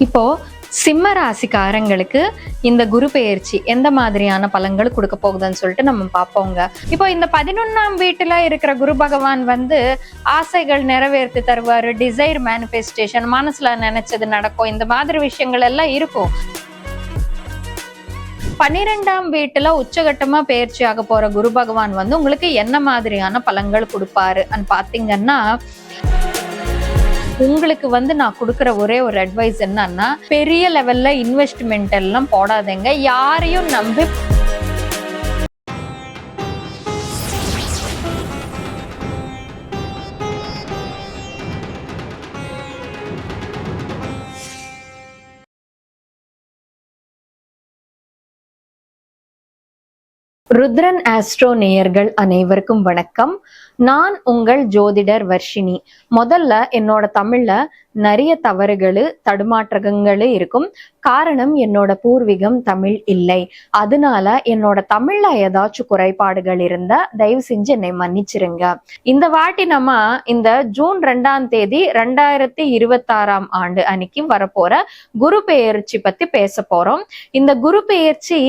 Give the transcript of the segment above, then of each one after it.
இப்போ சிம்ம ராசிக்காரங்களுக்கு இந்த குரு பெயர்ச்சி எந்த மாதிரியான பலன்கள் கொடுக்க போகுதுன்னு சொல்லிட்டு நம்ம பார்ப்போங்க. இப்போ இந்த 11ஆம் வீட்டுல இருக்கிற குரு பகவான் ஆசைகள் நிறைவேற்றி தருவாரு, டிசைர் மேனிஃபெஸ்டேஷன், மனசுல நினைச்சது நடக்கும், இந்த மாதிரி விஷயங்கள் எல்லாம் இருக்கும். 12ஆம் வீட்டுல உச்சகட்டமா பெயர்ச்சி ஆக போற குரு பகவான் உங்களுக்கு என்ன மாதிரியான பலன்கள் கொடுப்பாரு பாத்தீங்கன்னா, உங்களுக்கு நான் கொடுக்குற ஒரே ஒரு அட்வைஸ் என்னன்னா, பெரிய லெவல்ல இன்வெஸ்ட்மெண்ட் எல்லாம் போடாதீங்க, யாரையும் நம்பி. ருத்ரன் ஆஸ்ட்ரோ நேயர்கள் அனைவருக்கும் வணக்கம். நான் உங்கள் ஜோதிடர் வர்ஷினி. முதல்ல என்னோட தமிழ்ல நிறைய தவறுகள் தடுமாற்றங்கள் இருக்கும். காரணம், என்னோட பூர்வீகம் தமிழ் இல்லை. அதனால என்னோட தமிழ்ல ஏதாச்சும் குறைபாடுகள் இருந்தா தயவு செஞ்சு என்னை மன்னிச்சிருங்க. இந்த வாட்டி நம்ம இந்த ஜூன் 2ஆம் தேதி 2026ஆம் ஆண்டு அன்னைக்கு வரப்போற குரு பெயர்ச்சி பத்தி பேச போறோம். இந்த குரு பெயர்ச்சி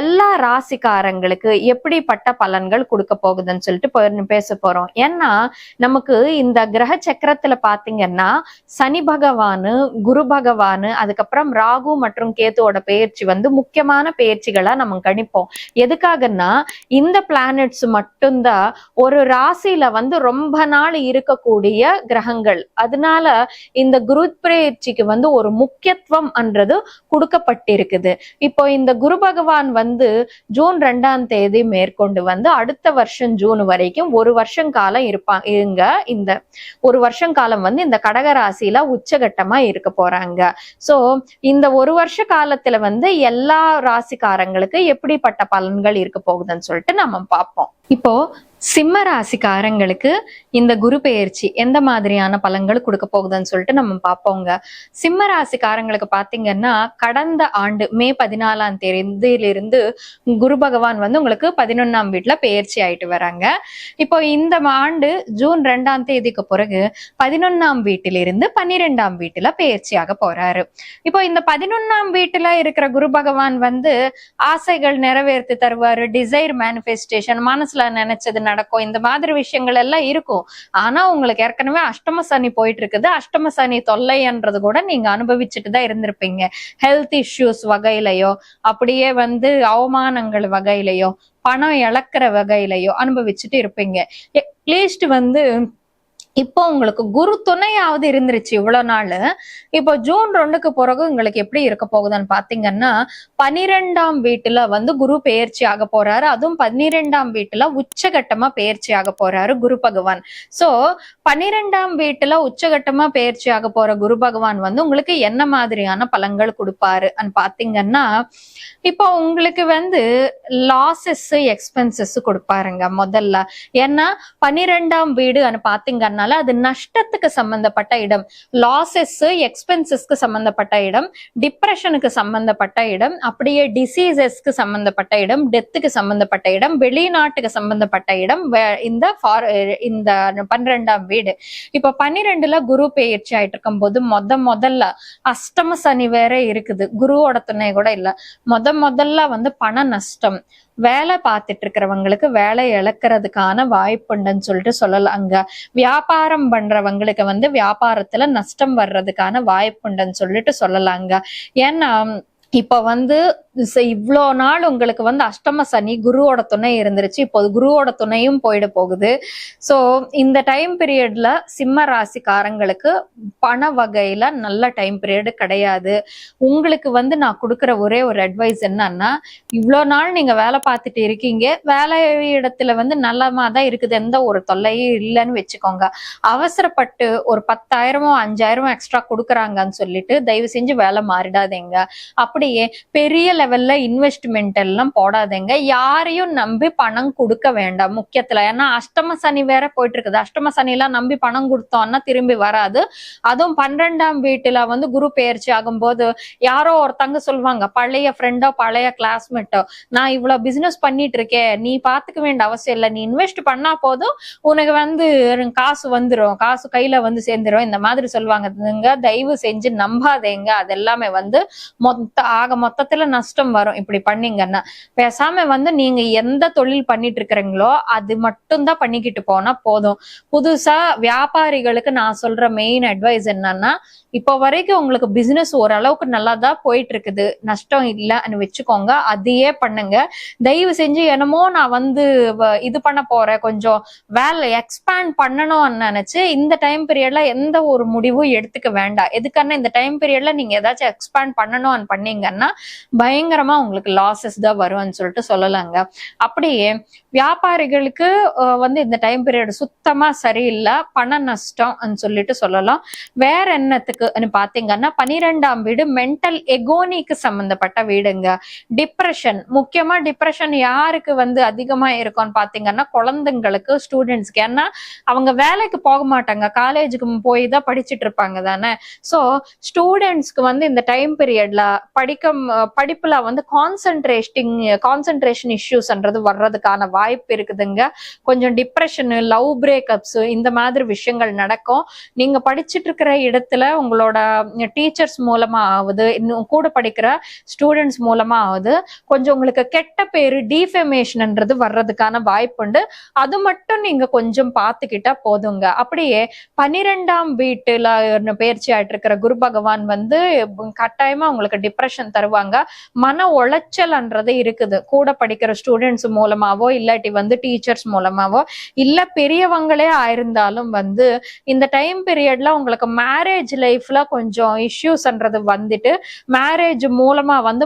எல்லா ராசிக்காரங்களுக்கு எப்படிப்பட்ட பலன்கள் கொடுக்க போகுதுன்னு சொல்லிட்டு பேச போறோம். ஏன்னா நமக்கு இந்த கிரக சக்கரத்துல பாத்தீங்கன்னா சனி பகவானு, குரு பகவானு, அதுக்கப்புறம் ராகு மற்றும் கேத்துவோட பெயர்ச்சி முக்கியமான பெயர்ச்சிகளா நம்ம கணிப்போம். எதுக்காகன்னா, இந்த பிளானட்ஸ் மட்டும்தான் ஒரு ராசியில ரொம்ப நாள் இருக்கக்கூடிய கிரகங்கள். அதனால இந்த குரு பெயர்ச்சிக்கு ஒரு முக்கியத்துவம் என்றது கொடுக்கப்பட்டிருக்குது. இப்போ இந்த குரு பகவான் ஜூன் 2ஆம் தேதி மேற்கொண்டு அடுத்த வருஷம் ஜூன் வரைக்கும் ஒரு வருஷம் காலம் இருங்க. இந்த ஒரு வருஷம் காலம் இந்த கடக ராசியில உச்சகட்டமா இருக்க போறாங்க. சோ இந்த ஒரு வருஷ காலத்துல எல்லா ராசிக்காரங்களுக்கு எப்படிப்பட்ட பலன்கள் இருக்க போகுதுன்னு சொல்லிட்டு நம்ம பார்ப்போம். இப்போ சிம்ம ராசிக்காரங்களுக்கு இந்த குரு பெயர்ச்சி எந்த மாதிரியான பலன்கள் கொடுக்க போகுதுன்னு சொல்லிட்டு நம்ம பார்ப்போங்க. சிம்ம ராசிக்காரங்களுக்கு பாத்தீங்கன்னா, கடந்த ஆண்டு மே 14ஆம் தேதியிலிருந்து குரு பகவான் உங்களுக்கு 11ஆம் வீட்டுல பெயர்ச்சி ஆயிட்டு வராங்க. இப்போ இந்த ஆண்டு ஜூன் 2ஆம் தேதிக்கு பிறகு 11ஆம் வீட்டிலிருந்து 12ஆம் வீட்டுல பெயர்ச்சியாக போறாரு. இப்போ இந்த 11ஆம் வீட்டுல இருக்கிற குரு பகவான் ஆசைகள் நிறைவேற்றி தருவாரு, டிசைர் மேனிஃபெஸ்டேஷன், மனசுல நினைச்சது நடக்கும், இந்த மாதிரி விஷயங்கள் எல்லாம் இருக்கும். ஆனா உங்களுக்கு ஏற்கனவே அஷ்டம சனி போயிட்டு இருக்குது. அஷ்டம சனி தொல்லைன்றது கூட நீங்க அனுபவிச்சுட்டு தான் இருந்திருப்பீங்க. ஹெல்த் இஷ்யூஸ் வகையிலையோ, அப்படியே அவமானங்கள் வகையிலையோ, பணம் இழக்கிற வகையிலையோ அனுபவிச்சுட்டு இருப்பீங்க. அட்லீஸ்ட் இப்போ உங்களுக்கு குரு துணையாவது இருந்துருச்சு இவ்வளவு நாள். இப்போ ஜூன் 2க்கு பிறகு உங்களுக்கு எப்படி இருக்க போகுதுன்னு பாத்தீங்கன்னா, 12ஆம் வீட்டுல குரு பெயர்ச்சி ஆக போறாரு. அதுவும் 12ஆம் வீட்டுல உச்சகட்டமா பெயர்ச்சி ஆக போறாரு குரு பகவான். சோ 12ஆம் வீட்டுல உச்சகட்டமா பெயர்ச்சி ஆக போற குரு பகவான் உங்களுக்கு என்ன மாதிரியான பலன்கள் கொடுப்பாரு பாத்தீங்கன்னா, இப்போ உங்களுக்கு லாசஸ், எக்ஸ்பென்சஸ் கொடுப்பாருங்க முதல்ல. ஏன்னா 12ஆம் வீடு பாத்தீங்கன்னா அது நஷ்டத்துக்கு சம்பந்தப்பட்ட இடம், லாசஸ், எக்ஸ்பென்சஸ்க்கு சம்பந்தப்பட்ட இடம், டிப்ரெஷனுக்கு சம்பந்தப்பட்ட இடம், அப்படியே டிசீசஸ்க்கு சம்பந்தப்பட்ட இடம், டெத்துக்கு சம்பந்தப்பட்ட இடம், வெளிநாட்டுக்கு சம்பந்தப்பட்ட இடம் இந்த 12ஆம் வீடு. இப்ப 12ல குரு பெயர்ச்சி ஆயிட்டு இருக்கும் போது முதல்ல அஷ்டம சனி வேற இருக்குது, குருவோட துணை கூட இல்ல. முதல்ல பண நஷ்டம், வேலை பார்த்துட்டு இருக்கிறவங்களுக்கு வேலை இழக்கிறதுக்கான வாய்ப்புண்டுன்னு சொல்லிட்டு சொல்லலாங்க. வியாபாரம் பண்றவங்களுக்கு வியாபாரத்துல நஷ்டம் வர்றதுக்கான வாய்ப்புண்டுன்னு சொல்லிட்டு சொல்லலாங்க. ஏன்னா இப்ப இவ்வளோ நாள் உங்களுக்கு அஷ்டம சனி குருவோட துணை இருந்துருச்சு. இப்போ குருவோட துணையும் போயிட போகுது. சோ இந்த டைம் பீரியட்ல சிம்ம ராசிக்காரங்களுக்கு பண வகையில நல்ல டைம் பீரியட் கிடையாது. உங்களுக்கு நான் கொடுக்குற ஒரே ஒரு அட்வைஸ் என்னன்னா, இவ்வளோ நாள் நீங்க வேலை பார்த்துட்டு இருக்கீங்க, வேலை இடத்துல நல்லமா தான் இருக்குது, எந்த ஒரு தொல்லையும் இல்லைன்னு வச்சுக்கோங்க. அவசரப்பட்டு ஒரு 10,000 5,000 எக்ஸ்ட்ரா கொடுக்குறாங்கன்னு சொல்லிட்டு தயவு செஞ்சு வேலை மாறிடாதீங்க. அப்படியே பெரிய லெவல்ல இன்வெஸ்ட்மெண்ட் எல்லாம் போடாதீங்க. யாரையும் நம்பி பணம் கொடுக்க வேண்டாம் முக்கியத்துல. ஏன்னா அஷ்டம சனி வேற போயிட்டு இருக்குது. அஷ்டம சனி எல்லாம் நம்பி பணம் கொடுத்தோம்னா திரும்பி வராது. அதுவும் 12ஆம் வீட்டுல வந்து குரு பெயர்ச்சி ஆகும்போது யாரோ ஒருத்தங்க சொல்லுவாங்க, பழைய ஃப்ரெண்டோ பழைய கிளாஸ்மேட்டோ, நான் இவ்வளவு பிசினஸ் பண்ணிட்டு இருக்கேன், நீ பாத்துக்க வேண்டிய அவசியம் இல்லை, நீ இன்வெஸ்ட் பண்ணா போதும் உனக்கு வந்து காசு வந்துடும், காசு கையில வந்து சேர்ந்துரும், இந்த மாதிரி சொல்லுவாங்க. தயவு செஞ்சு நம்பாதேங்க. அது எல்லாமே வந்து மொத்தத்துல நஷ்டம் வரும் இப்படி பண்ணீங்கன்னா. பேசாம வந்து நீங்க எந்த தொழில் பண்ணிட்டு இருக்கிறீங்களோ அது மட்டும் தான் பண்ணிக்கிட்டு போனா போதும். புதுசா வியாபாரிகளுக்கு நான் சொல்ற மெயின் அட்வைஸ் என்னன்னா, இப்போ வரைக்கும் உங்களுக்கு பிசினஸ் ஓரளவுக்கு நல்லா தான் போயிட்டு இருக்குது, நஷ்டம் இல்லைன்னு வச்சுக்கோங்க, அதையே பண்ணுங்க. தயவு செஞ்சு என்னமோ நான் வந்து இது பண்ண போறேன், கொஞ்சம் வேலை எக்ஸ்பேண்ட் பண்ணணும்னு நினைச்சு இந்த டைம் பீரியட்ல எந்த ஒரு முடிவும் எடுத்துக்க வேண்டாம். எதுக்கான இந்த டைம் பீரியட்ல நீங்க ஏதாச்சும் எக்ஸ்பேண்ட் பண்ணணும்னு பண்ணீங்கன்னா பயங்கரமா உங்களுக்கு லாசஸ் தான் வரும்னு சொல்லிட்டு சொல்லலாங்க. அப்படியே வியாபாரிகளுக்கு வந்து இந்த டைம் பீரியட் சுத்தமா சரியில்லை, பண நஷ்டம் சொல்லிட்டு சொல்லலாம். வேற என்னத்துக்கு பாத்தீங்கன்னா 12ஆம் வீடு மென்டல் எகோனிக்கு சம்பந்தப்பட்ட வீடுங்க. டிப்ரெஷன், முக்கியமா டிப்ரெஷன் யாருக்கு வந்து அதிகமா இருக்கும்னு பாத்தீங்கன்னா குழந்தைங்களுக்கு, ஸ்டூடெண்ட்ஸ்க்கு. ஏன்னா அவங்க வேலைக்கு போக மாட்டாங்க, காலேஜுக்கு போய் தான் படிச்சுட்டு இருப்பாங்க தானே. சோ ஸ்டூடெண்ட்ஸ்க்கு வந்து இந்த டைம் பீரியட்ல படிப்புல வந்து கான்சென்ட்ரேஷன் இஷ்யூஸ்ன்றது வர்றதுக்கான வாய்ப்பு இருக்குதுங்க. கொஞ்சம் டிப்ரெஷன், லவ் பிரேக்கப்ஸ் இந்த மாதிரி விஷயங்கள் நடக்கும். நீங்க படிச்சுட்டு இருக்கிற இடத்துல உங்களோட டீச்சர்ஸ் மூலமா ஆகுது, இன்னும் கூட படிக்கிற ஸ்டூடெண்ட்ஸ் மூலமா ஆகுது, கொஞ்சம் உங்களுக்கு கெட்ட பேரு டிஃபமேஷன்ன்றது வர்றதுக்கான வாய்ப்பு உண்டு. அது மட்டும் நீங்க கொஞ்சம் பார்த்துக்கிட்டா போதுங்க. அப்படியே 12ஆம் வீட்டுல பயிற்சி ஆயிட்டு இருக்கிற குரு பகவான் வந்து கட்டாயமா உங்களுக்கு டிப்ரெஷன் தருவாங்க. மன உளைச்சல்ன்றது இருக்குது, கூட படிக்கிற ஸ்டூடெண்ட்ஸ் மூலமாவோ இல்லாட்டி வந்து டீச்சர்ஸ் மூலமாவோ இல்ல பெரியவங்களே ஆயிருந்தாலும் வந்து இந்த டைம் பீரியட்ல உங்களுக்கு மேரேஜ் லைஃப்ல கொஞ்சம் இஷ்யூஸ்ன்றது வந்துட்டு மேரேஜ் மூலமா வந்து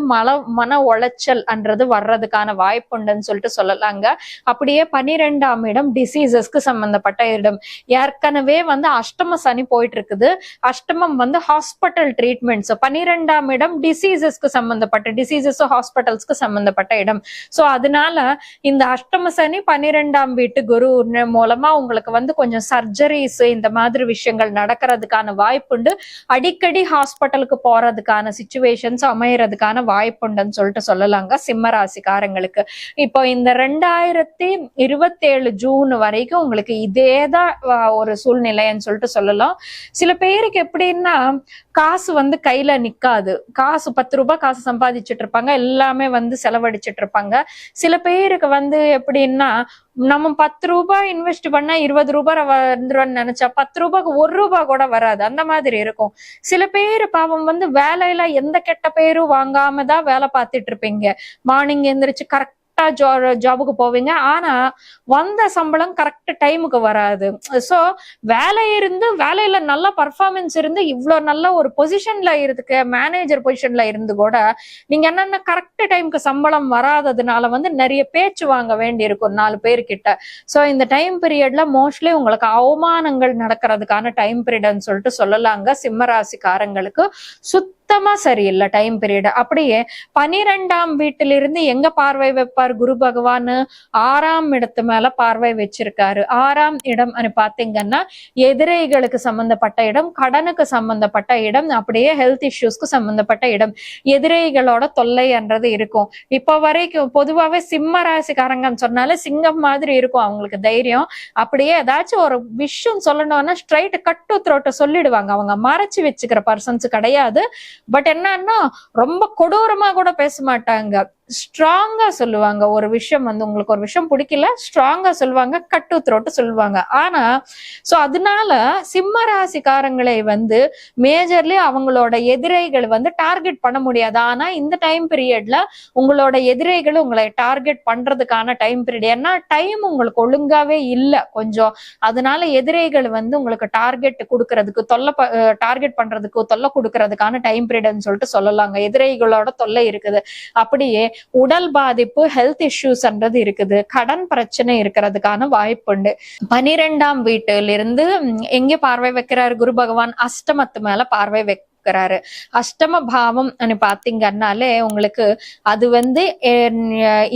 மன உளைச்சல்ன்றது வர்றதுக்கான வாய்ப்பு உண்டுன்னு சொல்லிட்டு சொல்லலாங்க. அப்படியே 12ஆம் இடம் டிசீசஸ்க்கு சம்பந்தப்பட்ட இடம். ஏற்கனவே வந்து அஷ்டம சனி போயிட்டு இருக்குது, அஷ்டமம் வந்து ஹாஸ்பிட்டல் ட்ரீட்மெண்ட்ஸ், 12ஆம் இடம் டிசீசஸ்க்கு சம்பந்தப்பட்ட, டிசீசஸ் ஹாஸ்பிட்டல்ஸ்க்கு சம்பந்தப்பட்ட இடம். சோ அதனால இந்த அஷ்டம சனி 12ஆம் வீட்டு குரு மூலமா உங்களுக்கு வந்து கொஞ்சம் சர்ஜரிஸ் இந்த மாதிரி விஷயங்கள் நடக்கிறதுக்கான வாய்ப்புண்டு. அடிக்கடி ஹாஸ்பிட்டலுக்கு போறதுக்கான சிச்சுவேஷன்ஸ் அமையறதுக்கான வாய்ப்புண்டுன்னு சொல்லிட்டு சொல்லலாங்க சிம்ம ராசிக்காரங்களுக்கு. இப்போ இந்த 2027 ஜூன் வரைக்கும் உங்களுக்கு இதேதான் ஒரு சூழ்நிலைன்னு சொல்லிட்டு சொல்லலாம். சில பேருக்கு எப்படின்னா காசு வந்து கையில நிக்காது, காசு 10 ரூபாய் காசு சம்பாதிச்சுட்டு இருப்பாங்க, எல்லாமே வந்து செலவழிச்சிட்டு இருப்பாங்க. சில பேருக்கு வந்து எப்படின்னா நம்ம 10 ரூபாய் இன்வெஸ்ட் பண்ணா 20 ரூபாய் வந்துரும்னு நினைச்சா 10 ரூபாய்க்கு 1 ரூபாய் கூட வராது, அந்த மாதிரி இருக்கும். சில பேரு பாவம் வந்து வேலையில எந்த கெட்ட பேரும் வாங்காம தான் வேலை பார்த்துட்டு இருப்பீங்க. மார்னிங் எந்திரிச்சு கரெக்டா ஜாபுக்கு போவீங்க, ஆனா வந்த சம்பளம் கரெக்ட் டைமுக்கு வராது. சோ வேலை இருந்து வேலையில நல்ல பர்ஃபார்மன்ஸ் இருந்து இவ்வளவு நல்ல ஒரு பொசிஷன்ல இருக்கு, மேனேஜர் பொசிஷன்ல இருந்து கூட நீங்க என்னன்னா கரெக்ட் டைமுக்கு சம்பளம் வராததுனால வந்து நிறைய பேச்சு வாங்க வேண்டி இருக்கும் 4 பேர்கிட்ட. சோ இந்த டைம் பீரியட்ல மோஸ்ட்லி உங்களுக்கு அவமானங்கள் நடக்கிறதுக்கான டைம் பீரியட்னு சொல்லிட்டு சொல்லலாங்க சிம்ம ராசிக்காரங்களுக்கு. சுத்தமா சரியில்லை டைம் பீரியட். அப்படியே 12ஆம் வீட்டிலிருந்து எங்க பார்வை வைப்பார் குரு பகவான்? 6ஆம் இடத்து மேல பார்வை வச்சிருக்காரு. 6ஆம் இடம் பாத்தீங்கன்னா எதிரிகளுக்கு சம்பந்தப்பட்ட இடம், கடனுக்கு சம்பந்தப்பட்ட இடம், அப்படியே ஹெல்த் இஷ்யூஸ்க்கு சம்பந்தப்பட்ட இடம். எதிரிகளோட தொல்லைன்றது இருக்கும். இப்போ வரைக்கும் பொதுவாவே சிம்ம ராசிக்காரங்கன்னு சொன்னாலே சிங்கம் மாதிரி இருக்கும் அவங்களுக்கு தைரியம். அப்படியே ஏதாச்சும் ஒரு விஷயம் சொல்லணும்னா ஸ்ட்ரைட் கட் டு த்ரோட் சொல்லிடுவாங்க. அவங்க மறைச்சு வச்சுக்கிற பர்சன்ஸ் கிடையாது. பட் என்னன்னா ரொம்ப கொடூரமா கூட பேச மாட்டாங்க, ஸ்ட்ராங்கா சொல்லுவாங்க. ஒரு விஷயம் வந்து உங்களுக்கு ஒரு விஷயம் பிடிக்கல, ஸ்ட்ராங்கா சொல்லுவாங்க, கட் டு த்ரோட் சொல்லுவாங்க. ஆனா சோ அதனால சிம்ம ராசிக்காரங்களை வந்து மேஜர்லி அவங்களோட எதிரிகள் வந்து டார்கெட் பண்ண முடியாது. ஆனா இந்த டைம் பீரியட்ல உங்களோட எதிரிகள் உங்களை டார்கெட் பண்றதுக்கான டைம் பீரியட். ஏன்னா டைம் உங்களுக்கு ஒழுங்காவே இல்லை கொஞ்சம், அதனால எதிரிகள் வந்து உங்களுக்கு டார்கெட் கொடுக்கறதுக்கு டார்கெட் பண்றதுக்கு தொல்லை கொடுக்கறதுக்கான டைம் பீரியட்னு சொல்லிட்டு சொல்லலாங்க. எதிரிகளோட தொல்லை இருக்குது. அப்படியே உடல் பாதிப்பு, ஹெல்த் இஷ்யூஸ்ன்றது இருக்குது, கடன் பிரச்சனை இருக்கிறதுக்கான வாய்ப்பு உண்டு. 12ஆம் வீட்டிலிருந்து எங்கே பார்வை வைக்கிறார் குரு பகவான்? அஷ்டமத்து மேல பார்வை கொடுக்கறாரு. அஷ்டம பாவம் பாத்தீங்கன்னாலே உங்களுக்கு அது வந்து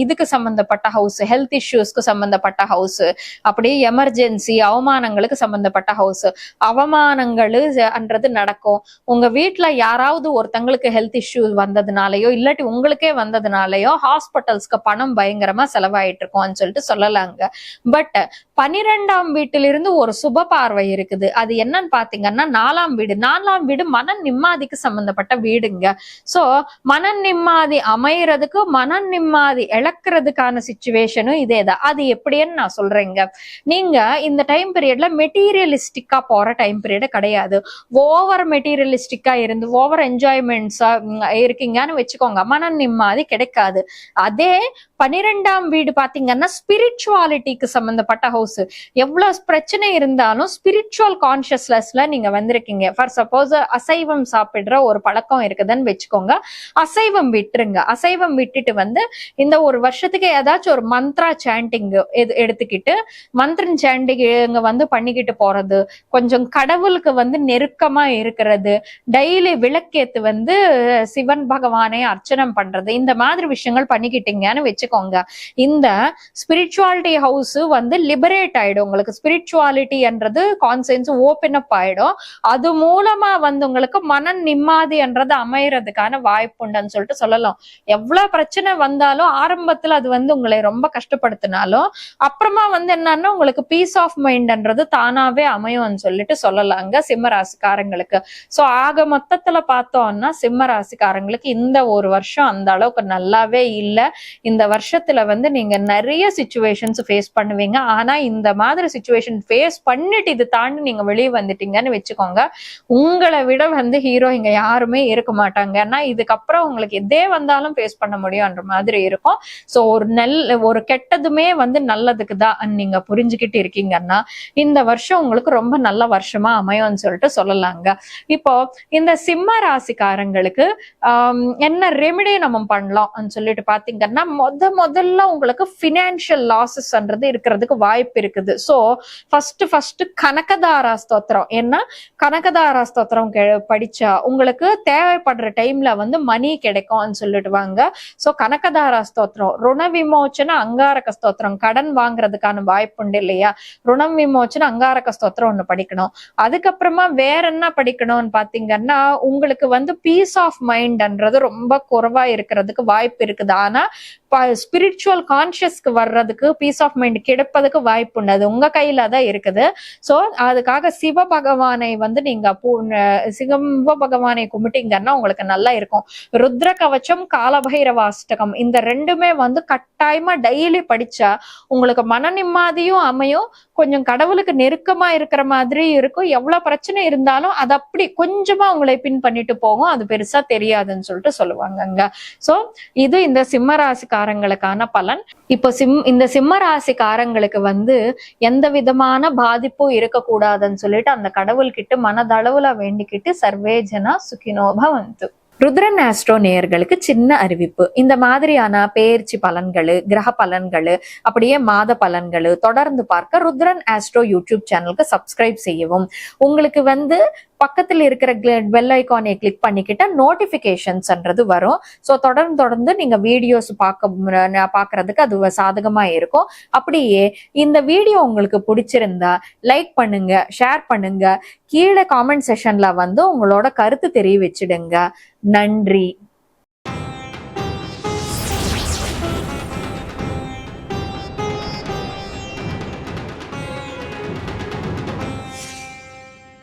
இதுக்கு சம்பந்தப்பட்ட ஹவுஸ், ஹெல்த் இஷ்யூஸ்க்கு சம்பந்தப்பட்ட ஹவுஸ், அப்படியே எமர்ஜென்சி அவமானங்களுக்கு சம்பந்தப்பட்ட ஹவுஸ். அவமானங்கள்ன்றது நடக்கும். உங்க வீட்டுல யாராவது ஒருத்தங்களுக்கு ஹெல்த் இஷ்யூ வந்ததுனாலயோ இல்லாட்டி உங்களுக்கே வந்ததுனாலயோ ஹாஸ்பிட்டல்ஸ்க்கு பணம் பயங்கரமா செலவாயிட்டு இருக்கும்னு சொல்லிட்டு சொல்லலாங்க. பட் 12ஆம் வீட்டிலிருந்து ஒரு சுப பார்வை இருக்குது. அது என்னன்னு பாத்தீங்கன்னா 4ஆம் வீடு. 4ஆம் வீடு மன நிம்மதிக்கு சம்பந்தப்பட்ட வீடுங்க. சோ மன நிம்மதி அமையறதுக்கு, மன நிம்மதி இழக்கிறதுக்கான சிச்சுவேஷனும் இதேதான். அது எப்படின்னு நான் சொல்றேங்க. நீங்க இந்த டைம் பீரியட்ல மெட்டீரியலிஸ்டிக்கா போற டைம் பீரியட் கிடையாது. ஓவர் மெட்டீரியலிஸ்டிக்கா இருந்து ஓவர் என்ஜாய்மெண்ட்ஸா இருக்கீங்கன்னு வச்சுக்கோங்க, மன நிம்மதி கிடைக்காது. அதே 12ஆம் வீடு பாத்தீங்கன்னா ஸ்பிரிச்சுவாலிட்டிக்கு சம்பந்தப்பட்ட ஹவுஸ். எவ்வளவு பிரச்சனை இருந்தாலும் ஸ்பிரிச்சுவல் கான்சியஸ்னஸ்ல நீங்க வந்திருக்கீங்க. ஃபார் சப்போஸ் அசைவம் சாப்பிடுற ஒரு பழக்கம் இருக்குதுன்னு வச்சுக்கோங்க, அசைவம் விட்டுருங்க. அசைவம் விட்டுட்டு வந்து இந்த ஒரு வருஷத்துக்கு ஏதாச்சும் ஒரு மந்த்ரா சாண்டிங் எடுத்துக்கிட்டு மந்திரம் சாண்டிங் வந்து பண்ணிக்கிட்டு போறது, கொஞ்சம் கடவுளுக்கு வந்து நெருக்கமா இருக்கிறது, டெய்லி விளக்கேத்து வந்து சிவன் பகவானை அர்ச்சனம் பண்றது, இந்த மாதிரி விஷயங்கள் பண்ணிக்கிட்டீங்கன்னு வச்சுக்கோங்க. இந்த ஸ்பிரிச்சுவாலிட்டி ஹவுஸ் வந்து லிபரேட் ஆயிடும். உங்களுக்கு ஸ்பிரிச்சுவாலிட்டி என்றது கான்சென்ஸ் ஓபன் அப் ஆயிடும். அது மூலமா வந்து உங்களுக்கு மன நிம்மதி என்றது அமையறதுக்கான வாய்ப்பு உண்டுன்னு சொல்லிட்டு சொல்லலாம். எவ்வளவு பிரச்சனை வந்தாலும் ஆரம்பத்துல அது வந்து உங்களை ரொம்ப கஷ்டப்படுத்தினாலும் அப்புறமா வந்து என்னன்னா உங்களுக்கு பீஸ் ஆஃப் மைண்ட்ன்றது தானாவே அமையும்னு சொல்லிட்டு சொல்லலாங்க சிம்ம ராசிக்காரங்களுக்கு. சோ ஆக மொத்தத்துல பார்த்தோம்னா சிம்ம ராசிக்காரங்களுக்கு இந்த ஒரு வருஷம் அந்த அளவுக்கு நல்லாவே இல்லை. இந்த வருஷத்துல வந்து நீங்க நிறைய சிச்சுவேஷன்ஸ் ஃபேஸ் பண்ணுவீங்க. ஆனா இந்த மாதிரி சிச்சுவேஷன் ஃபேஸ் பண்ணிட்டு இது தாண்டி நீங்க வெளியே வந்துட்டீங்கன்னு வச்சுக்கோங்க, உங்களை விட வந்து ஹீரோ இங்க யாருமே இருக்க மாட்டாங்க. ஏன்னா இதுக்கப்புறம் உங்களுக்கு எதே வந்தாலும் ஃபேஸ் பண்ண முடியும்ன்ற மாதிரி இருக்கும். சோ ஒரு கெட்டதுமே வந்து நல்லதுக்கு தான் நீங்க புரிஞ்சுக்கிட்டு இருக்கீங்கன்னா இந்த வருஷம் உங்களுக்கு ரொம்ப நல்ல வருஷமா அமையும்னு சொல்லிட்டு சொல்லலாங்க. இப்போ இந்த சிம்ம ராசிக்காரங்களுக்கு என்ன ரெமிடி நம்ம பண்ணலாம் சொல்லிட்டு பாத்தீங்கன்னா, முதல்ல உங்களுக்கு பினான்சியல் லாசஸ்ன்றது இருக்கிறதுக்கு வாய்ப்பு இருக்குது. சோ ஃபர்ஸ்ட் கனகதாரா ஸ்தோத்திரம், ஏன்னா கனகதாரா ஸ்தோத்திரம் படிச்சா உங்களுக்கு தேவைப்படுற டைம்ல வந்து மணி கிடைக்கும்னு சொல்லிட்டு வாங்க. சோ கனகதாரா ஸ்தோத்திரம், ருண விமோச்சன அங்காரக ஸ்தோத்திரம், கடன் வாங்குறதுக்கான வாய்ப்பு உண்டு இல்லையா, ருணம் விமோச்சன அங்காரக ஸ்தோத்திரம் ஒண்ணு படிக்கணும். அதுக்கப்புறமா வேற என்ன படிக்கணும்னு பாத்தீங்கன்னா, உங்களுக்கு வந்து பீஸ் ஆஃப் மைண்ட்ன்றது ரொம்ப குறைவா இருக்கிறதுக்கு வாய்ப்பு இருக்குது. ஆனா ஸ்பிரிச்சுவல் கான்சியஸ்க்கு வர்றதுக்கு, பீஸ் ஆஃப் மைண்ட் கிடைப்பதுக்கு வாய்ப்பு உண்டு. அது உங்க கையில தான் இருக்குது. சோ அதுக்காக சிவ பகவானை வந்து நீங்க சிவ பகவானை கும்பிட்டீங்கன்னா உங்களுக்கு நல்லா இருக்கும். ருத்ர கவச்சம், காலபைரவாஷ்டகம் இந்த ரெண்டுமே வந்து கட்டாயமா டெய்லி படிச்சா உங்களுக்கு மன நிம்மதியும் அமையும், கொஞ்சம் கடவுளுக்கு நெருக்கமா இருக்கிற மாதிரி இருக்கும். எவ்வளவு பிரச்சனை இருந்தாலும் அது அப்படி கொஞ்சமா உங்களை பின் பண்ணிட்டு போகும், அது பெருசா தெரியாதுன்னு சொல்லிட்டு சொல்லுவாங்கங்க. சோ இது இந்த சிம்ம ராசிக்காரங்களுக்கான பலன். இப்போ இந்த சிம்ம ராசிக்காரங்களுக்கு வந்து எந்த விதமான பாதிப்பும் இருக்கக்கூடாதுன்னு சொல்லிட்டு அந்த கடவுள்கிட்ட மனதளவுல வேண்டிக்கிட்டு சர்வே ஜனா சுகினோ பவந்து. ருத்ரன் ஆஸ்ட்ரோ நேயர்களுக்கு சின்ன அறிவிப்பு. இந்த மாதிரியான பெயர்ச்சி பலன்கள், கிரக பலன்கள், அப்படியே மாத பலன்கள் தொடர்ந்து பார்க்க ருத்ரன் ஆஸ்ட்ரோ யூடியூப் சேனலுக்கு சப்ஸ்கிரைப் செய்யவும். உங்களுக்கு வந்து பக்கத்தில் இருக்கிற பெல் ஐகானை கிளிக் பண்ணிக்கிட்ட நோட்டிபிகேஷன்ஸ்ன்றது வரும். ஸோ தொடர்ந்து நீங்க வீடியோஸ் பார்க்கறதுக்கு அது சாதகமா இருக்கும். அப்படியே இந்த வீடியோ உங்களுக்கு பிடிச்சிருந்தா லைக் பண்ணுங்க, ஷேர் பண்ணுங்க, கீழே காமெண்ட் செஷன்ல வந்து உங்களோட கருத்து தெரிவிச்சிடுங்க. நன்றி.